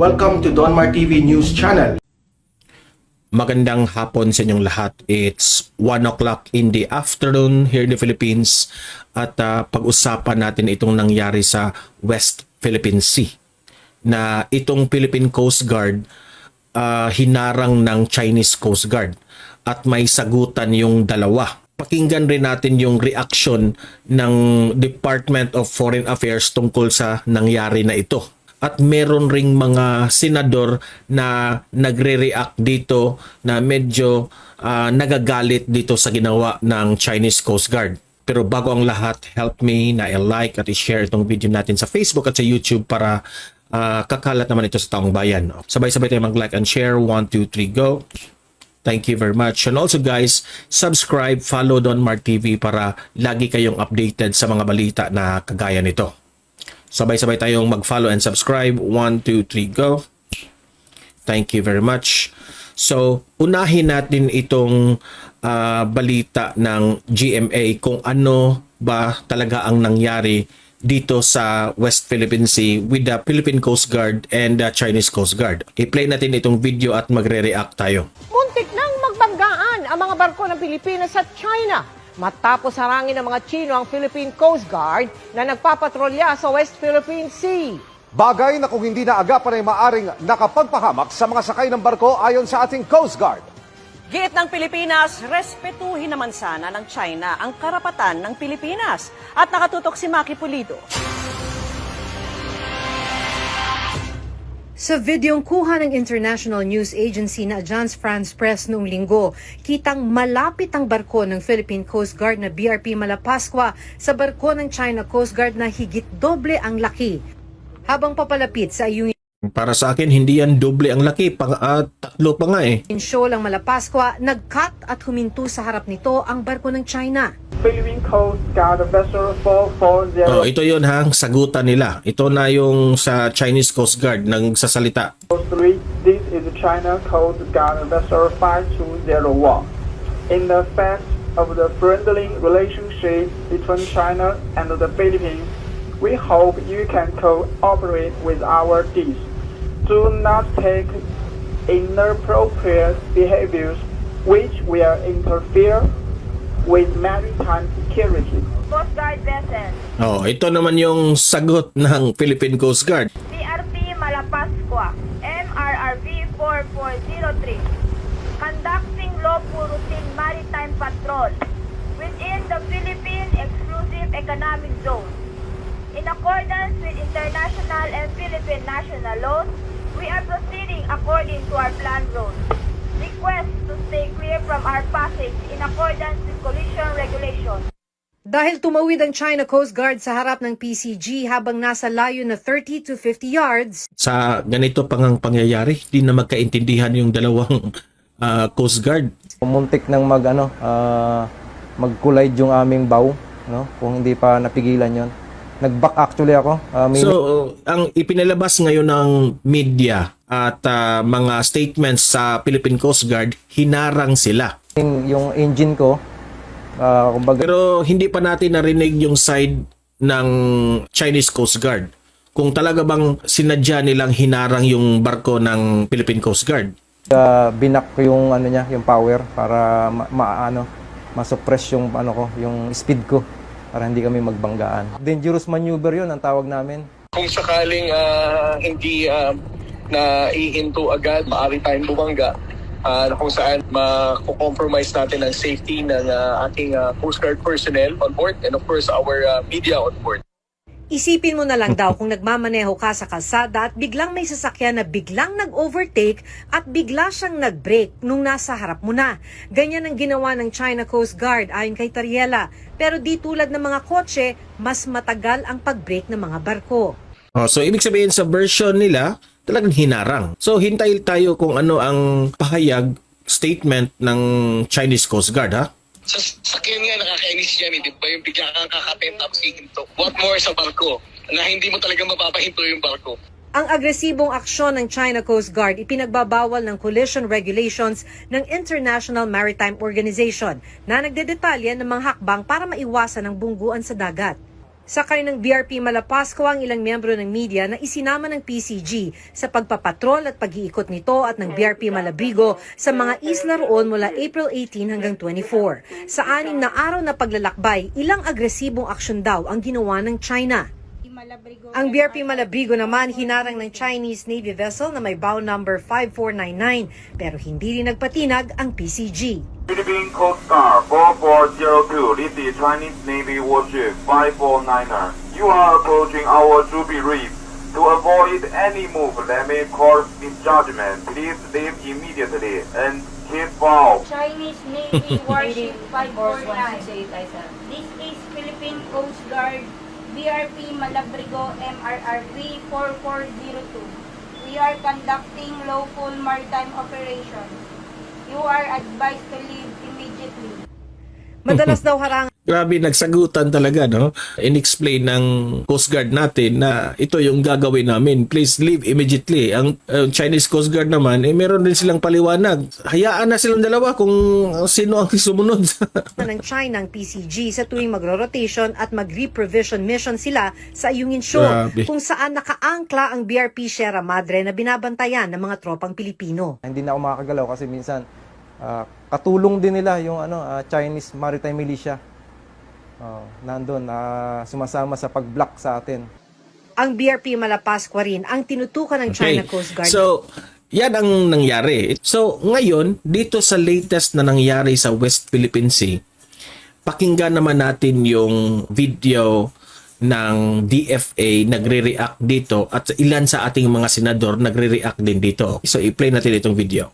Welcome to Donmar TV News Channel. Magandang hapon sa inyong lahat. It's 1 o'clock in the afternoon here in the Philippines at pag-usapan natin itong nangyari sa West Philippine Sea na itong Philippine Coast Guard hinarang ng Chinese Coast Guard at may sagutan yung dalawa. Pakinggan rin natin yung reaction ng Department of Foreign Affairs tungkol sa nangyari na ito. At meron ring mga senador na nagre-react dito na medyo nagagalit dito sa ginawa ng Chinese Coast Guard. Pero bago ang lahat, help me na i-like at i-share itong video natin sa Facebook at sa YouTube para kakalat naman ito sa taong bayan. Sabay-sabay tayo mag-like and share. 1, 2, 3, go! Thank you very much. And also guys, subscribe, follow Donmar TV para lagi kayong updated sa mga balita na kagaya nito. Sabay-sabay tayong mag-follow and subscribe. 1, 2, 3, go. Thank you very much. So, unahin natin itong balita ng GMA kung ano ba talaga ang nangyari dito sa West Philippine Sea with the Philippine Coast Guard and the Chinese Coast Guard. I-play natin itong video at magre-react tayo. Muntik nang magbanggaan ang mga barko ng Pilipinas at China matapos harangin ng mga Chino ang Philippine Coast Guard na nagpapatrolya sa West Philippine Sea. Bagay na kung hindi naagapan ay maaring nakapagpahamak sa mga sakay ng barko ayon sa ating Coast Guard. Giit ng Pilipinas, respetuhin naman sana ng China ang karapatan ng Pilipinas. At nakatutok si Maki Pulido. Sa videong kuha ng International News Agency na Agence France Presse noong linggo, kitang malapit ang barko ng Philippine Coast Guard na BRP Malapascua sa barko ng China Coast Guard na higit doble ang laki. Habang papalapit sa iyong Para sa akin, hindi yan doble ang laki. Tatlo pa nga eh. shoal ang Malapascua, nag-cut at huminto sa harap nito ang barko ng China. Philippine Coast Guard Vessel 440. Oh, ito yun ha, sagutan nila. Ito na yung sa Chinese Coast Guard nang sasalita. 3. This is China Coast Guard Vessel 5201. In the fact of the friendly relationship between China and the Philippines, we hope you can cooperate with our teams. Do not take inappropriate behaviors which will interfere with maritime security. Coast Guard vessel, Oh, ito naman yung sagot ng Philippine Coast Guard. BRP Malapascua, MRRV 4403, conducting lawful routine maritime patrol within the Philippine Exclusive Economic Zone. In accordance with international and Philippine national laws, we are proceeding according to our planned route. Request to stay clear from our passage in accordance with collision regulations. Dahil tumawid ang China Coast Guard sa harap ng PCG habang nasa layo na 30 to 50 yards, Sa ganito pang ang pangyayari, di na magkaintindihan yung dalawang Coast Guard. Muntik nang mag-collide yung aming bow, no? Kung hindi pa napigilan yon. Nag-back actually ako. So, ang ipinalabas ngayon ng media at mga statements sa Philippine Coast Guard, hinarang sila. Yung engine ko, kumbaga, Pero hindi pa natin narinig yung side ng Chinese Coast Guard. Kung talaga bang sinadya nilang hinarang yung barko ng Philippine Coast Guard. binak ko yung ano niya, yung power para ma-suppress yung yung speed ko para hindi kami magbanggaan. Dangerous maneuver 'yon ang tawag namin. Kung sakaling hindi naihinto agad, maaari tayong bumangga kung saan ma-compromise natin ang safety ng ating Coast Guard personnel on board and of course our media on board. isipin mo na lang daw kung nagmamaneho ka sa kalsada at biglang may sasakyan na biglang nag-overtake at bigla siyang nag-brake nung nasa harap mo na. Ganyan ang ginawa ng China Coast Guard ayon kay Tariela. Pero di tulad ng mga kotse, mas matagal ang pag-brake ng mga barko. Oh, so ibig sabihin sa version nila, talagang hinarang. So hintayin tayo kung ano ang pahayag, statement ng Chinese Coast Guard ha. Sa sakyan nga nakakainis yan, di ba? Yung bigla kang kakatin tapos hihinto. What more sa barko na hindi mo talaga mapapahinto yung barko. Ang agresibong aksyon ng China Coast Guard ipinagbabawal ng collision regulations ng International Maritime Organization na nagdedetalye ng mga hakbang para maiwasan ang bungguan sa dagat. Sakay ng BRP Malapascua ang ilang miyembro ng media na isinama ng PCG sa pagpapatrol at pag-iikot nito at ng BRP Malabrigo sa mga isla roon mula April 18 hanggang 24. Sa 6 na araw na paglalakbay, ilang agresibong aksyon daw ang ginawa ng China. Ang BRP Malabrigo naman hinarang ng Chinese Navy vessel na may bow number 5499 pero hindi rin nagpatinag ang PCG. Philippine Coast Guard 4402, this is Chinese Navy warship 5499. You are approaching our Ruby Reef. To avoid any move that may cause misjudgment, please leave immediately and keep bow. Chinese Navy warship 549. This is Philippine Coast Guard BRP Malabrigo MRRV 4402. We are conducting lawful maritime operation. You are advised to leave immediately. Madalas daw harang Grabe, nagsagutan talaga, no? In-explain ng Coast Guard natin na ito yung gagawin namin. Please leave immediately. Ang Chinese Coast Guard naman, meron din silang paliwanag. Hayaan na silang dalawa kung sino ang sumunod. ng China ang PCG sa tuwing magro-rotation at mag-reprovision mission sila sa Ayungin Shoal, Grabe. kung saan nakaangkla ang BRP Sierra Madre na binabantayan ng mga tropang Pilipino. Hindi na ako makakagalaw kasi minsan katulong din nila yung Chinese Maritime Militia. Nandun, sumasama sa pag-block sa atin. Ang BRP Malapascua rin ang tinutukan ng China Coast Guard. So, yan ang nangyari. So, ngayon, dito sa latest na nangyari sa West Philippine Sea, pakinggan naman natin yung video ng DFA nagre-react dito at ilan sa ating mga senador nagre-react din dito. So, i-play natin itong video.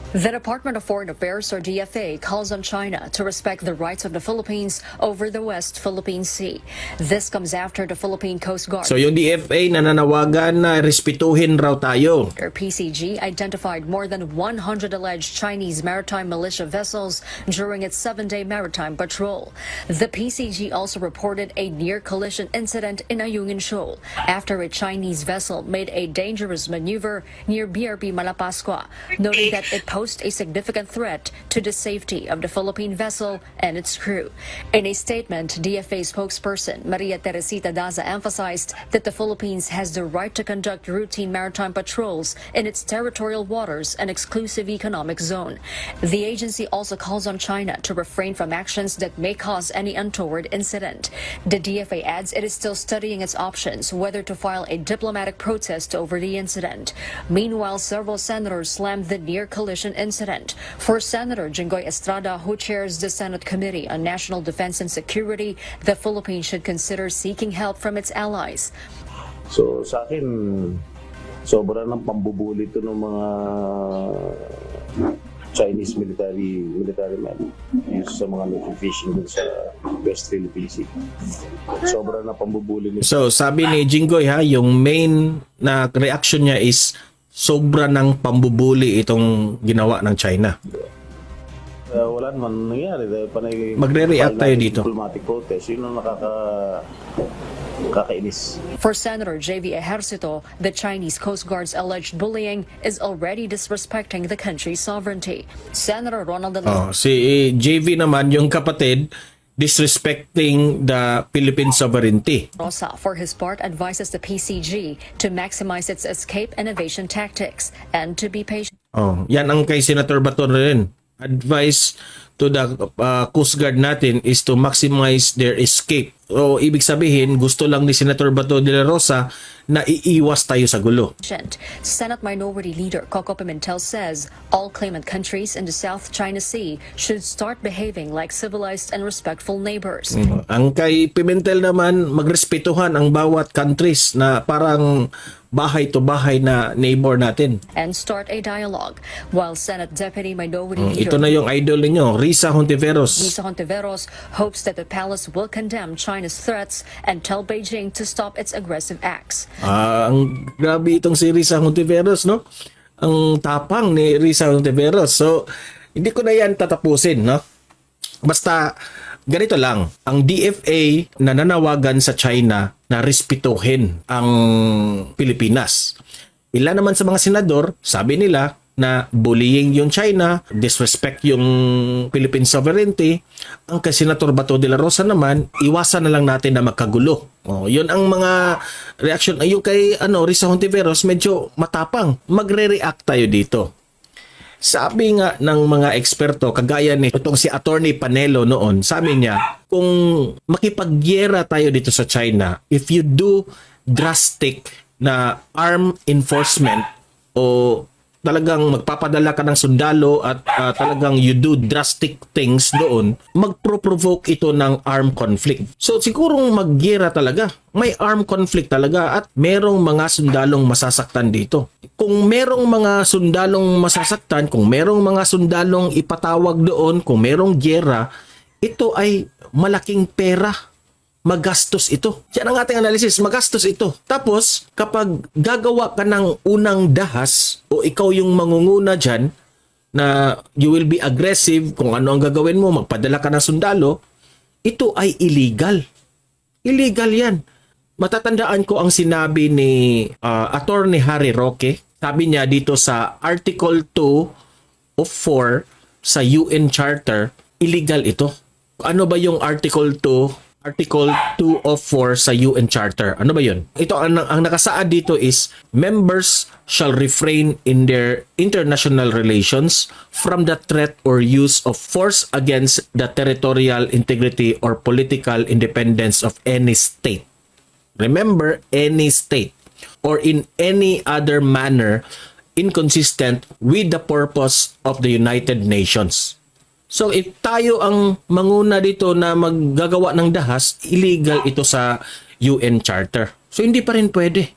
The Department of Foreign Affairs, or DFA, calls on China to respect the rights of the Philippines over the West Philippine Sea. This comes after the Philippine Coast Guard, So, yung DFA nananawagan na respetuhin raw tayo. or PCG, identified more than 100 alleged Chinese maritime militia vessels during its 7-day maritime patrol. The PCG also reported a near-collision incident in Ayungin Shoal after a Chinese vessel made a dangerous maneuver near BRP Malapascua, noting that it posed a significant threat to the safety of the Philippine vessel and its crew. In a statement, DFA spokesperson Maria Teresita Daza emphasized that the Philippines has the right to conduct routine maritime patrols in its territorial waters and exclusive economic zone. The agency also calls on China to refrain from actions that may cause any untoward incident. The DFA adds it is still studying its options whether to file a diplomatic protest over the incident. Meanwhile, several senators slammed the near-collision incident. For Senator Jinggoy Estrada, who chairs the Senate Committee on National Defense and Security, the Philippines should consider seeking help from its allies. So sa akin, sobra ng pambubuli ito ng mga Chinese military men sa mga nag-fishing dun sa West Philippine Sea. Sobra na pambubuli nito. So, sabi ni Jinggoy yung main na reaction niya is sobra ng pambubuli itong ginawa ng China. Wala naman nangyari. Magre-react tayo dito. Diplomatic protest, yun ang kakainis. For Senator J.V. Ejercito, the Chinese Coast Guard's alleged bullying is already disrespecting the country's sovereignty. Senator Ronald Si JV naman, yung kapatid, disrespecting the Philippine sovereignty. Rosa, for his part, advises the PCG to maximize its escape and evasion tactics and to be patient. Yan ang kay Senator Bato rin. Advice to the Coast Guard natin is to maximize their escape. O ibig sabihin, gusto lang ni Senator Bato de la Rosa na iiwas tayo sa gulo. Senate Minority Leader Coco Pimentel says all claimant countries in the South China Sea should start behaving like civilized and respectful neighbors. Ang kay Pimentel naman, magrespetuhan ang bawat countries na parang bahay to bahay na neighbor natin. And start a dialogue. While Senate Deputy Minority Leader Ito na yung idol ninyo, Risa Hontiveros. Risa Hontiveros hopes that the palace will condemn China's threats and tell Beijing to stop its aggressive acts. Ang grabe itong si Risa Hontiveros, no? Ang tapang ni Risa Hontiveros. So, hindi ko na yan tatapusin, no? Basta, ganito lang. Ang DFA nananawagan sa China na respetuhin ang Pilipinas. Ilan naman sa mga senador, sabi nila, na bullying yung China, disrespect yung Philippine sovereignty. Ang kay Senator Bato de la Rosa naman, iwasan na lang natin na magkagulo. Yun ang mga reaction. Yung kay Risa Hontiveros, medyo matapang. Magre-react tayo dito. Sabi nga ng mga eksperto, kagaya ni itong si Attorney Panelo noon, sabi niya, kung makipagyera tayo dito sa China, if you do drastic na arm enforcement o talagang magpapadala ka ng sundalo at talagang you do drastic things doon, magpro-provoke ito ng armed conflict. So sigurong magyera talaga. May armed conflict talaga at merong mga sundalong masasaktan dito. Kung merong mga sundalong masasaktan, kung merong mga sundalong ipatawag doon, kung merong gyera, ito ay malaking pera. Magastos ito. Yan ang ating analysis. Magastos ito. Tapos, kapag gagawa ka ng unang dahas o ikaw yung mangunguna dyan na you will be aggressive kung ano ang gagawin mo, magpadala ka ng sundalo, ito ay illegal. Illegal yan. Matatandaan ko ang sinabi ni Attorney Harry Roque. Sabi niya dito sa Article 2 of 4 sa UN Charter, illegal ito. Ano ba yung Article 2? Article 2 of 4 sa UN Charter. Ano ba yun? Ito, ang nakasaad dito is, members shall refrain in their international relations from the threat or use of force against the territorial integrity or political independence of any state. Remember, any state. Or in any other manner inconsistent with the purpose of the United Nations. So if tayo ang manguna dito na maggagawa ng dahas, illegal ito sa UN Charter. So hindi pa rin pwede.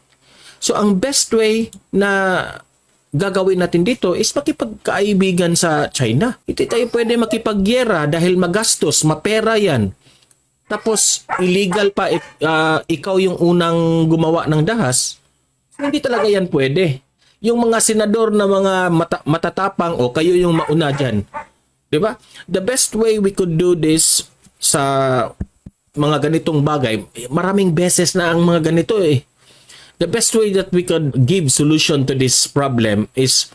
So ang best way na gagawin natin dito is makipagkaibigan sa China. Hindi tayo pwede makipagyera dahil magastos, mapera yan. Tapos illegal pa if ikaw yung unang gumawa ng dahas. Hindi talaga yan pwede. Yung mga senador na mga matatapang o kayo yung mauna dyan. Diba? The best way we could do this sa mga ganitong bagay, maraming beses na ang mga ganito eh. The best way that we could give solution to this problem is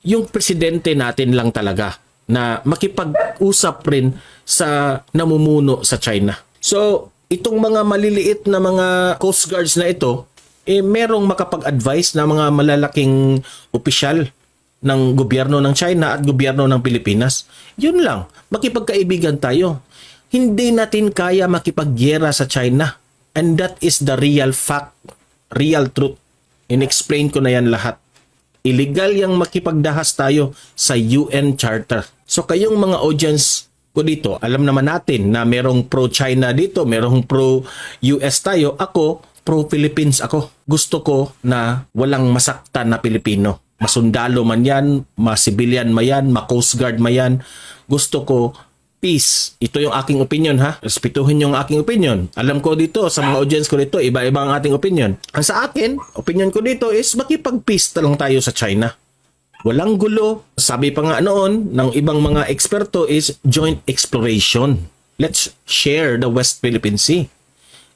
yung presidente natin lang talaga na makipag-usap rin sa namumuno sa China. So, itong mga maliliit na mga Coast Guards na ito, merong makapag-advise na mga malalaking opisyal ng gobyerno ng China at gobyerno ng Pilipinas. Yun lang, makipagkaibigan tayo. Hindi natin kaya makipagyera sa China. And that is the real fact, real truth. In-explain ko na yan lahat. Illegal yung makipagdahas tayo sa UN Charter. So kayong mga audience ko dito, alam naman natin na merong pro-China dito, merong pro-US tayo. Ako, pro-Philippines ako. Gusto ko na walang masaktan na Pilipino. Masundalo man yan, masibilyan man yan, ma-Coast Guard man yan. Gusto ko peace. Ito yung aking opinion ha. Respetuhin yung aking opinion. Alam ko dito, sa mga audience ko dito, iba-iba ang ating opinion. Ang sa akin, opinion ko dito is makipag-peace lang tayo sa China. Walang gulo. Sabi pa nga noon ng ibang mga eksperto is joint exploration. Let's share the West Philippine Sea.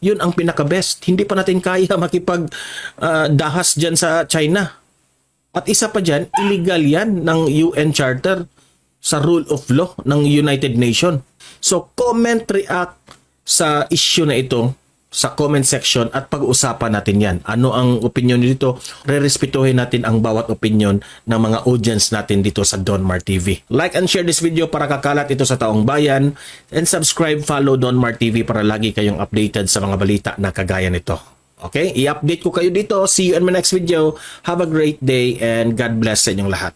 Yun ang pinaka-best. Hindi pa natin kaya makipag-dahas dyan sa China. At isa pa dyan, illegal yan ng UN Charter sa rule of law ng United Nations. So, comment, react sa issue na ito sa comment section at pag-uusapan natin yan. Ano ang opinion dito? Re-respetuhin natin ang bawat opinion ng mga audience natin dito sa Don Mar TV. Like and share this video para kakalat ito sa taong bayan and subscribe, follow Don Mar TV para lagi kayong updated sa mga balita na kagaya nito. Okay? I-update ko kayo dito. See you in my next video. Have a great day and God bless sa inyong lahat.